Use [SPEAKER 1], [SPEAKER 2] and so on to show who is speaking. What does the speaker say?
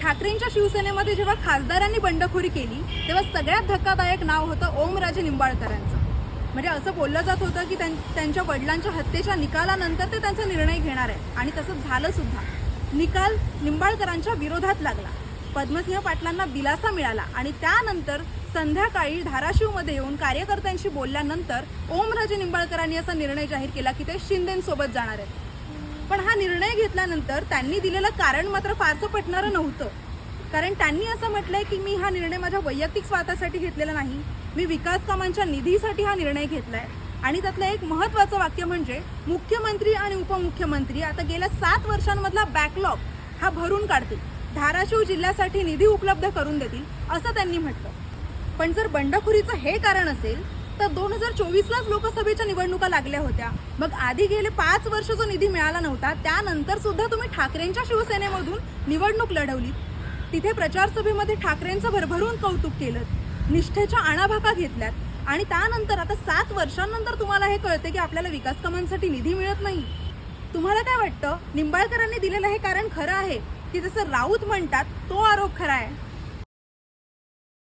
[SPEAKER 1] ठाकरेंच्या शिवसेनेमध्ये जेव्हा खासदारांनी बंडखोरी केली तेव्हा सगळ्यात धक्कादायक नाव होतं ओमराजे निंबाळकरांचं. म्हणजे असं बोललं जात होतं की त्यांच्या वडिलांच्या हत्येच्या निकालानंतर ते त्यांचा निर्णय घेणार आहे आणि तसंच झालं सुद्धा. निकाल निंबाळकरांच्या विरोधात लागला. पद्मसिंह पाटलांना दिलासा मिळाला आणि त्यानंतर संध्याकाळी धाराशिवमध्ये येऊन कार्यकर्त्यांशी बोलल्यानंतर ओमराजे निंबाळकरांनी असा निर्णय जाहीर केला की ते शिंदेंसोबत जाणार आहेत. पण हा निर्णय घेतल्यानंतर त्यांनी दिलेलं कारण मात्र फारसं पटणारं नव्हतं. कारण त्यांनी असं म्हटलंय की मी हा निर्णय माझ्या वैयक्तिक स्वार्थासाठी घेतलेला नाही, मी विकास कामांच्या निधीसाठी हा निर्णय घेतलाय. आणि त्यातलं एक महत्त्वाचं वाक्य म्हणजे मुख्यमंत्री आणि उपमुख्यमंत्री आता गेल्या 7 वर्षांमधला बॅकलॉग हा भरून काढतील, धाराशिव जिल्ह्यासाठी निधी उपलब्ध करून देतील असं त्यांनी म्हटलं. पण जर बंडखोरीचं हे कारण असेल तर 2024लाच लोकसभेच्या निवडणुका लागल्या होत्या. मग आधी गेले 5 वर्ष जो निधी मिळाला नव्हता त्यानंतर सुद्धा तुम्ही ठाकरेंच्या शिवसेनेमधून निवडणूक लढवली. तिथे प्रचारसभेमध्ये ठाकरेंचं भरभरून कौतुक केलं, निष्ठेच्या आणाभाका घेतल्यात आणि त्यानंतर आता 7 वर्षांनंतर तुम्हाला हे कळते की आपल्याला विकास कामांसाठी निधी मिळत नाही. तुम्हाला काय वाटतं, निंबाळकरांनी दिलेलं हे कारण खरं आहे की जसं राऊत म्हणतात तो आरोप खरा आहे?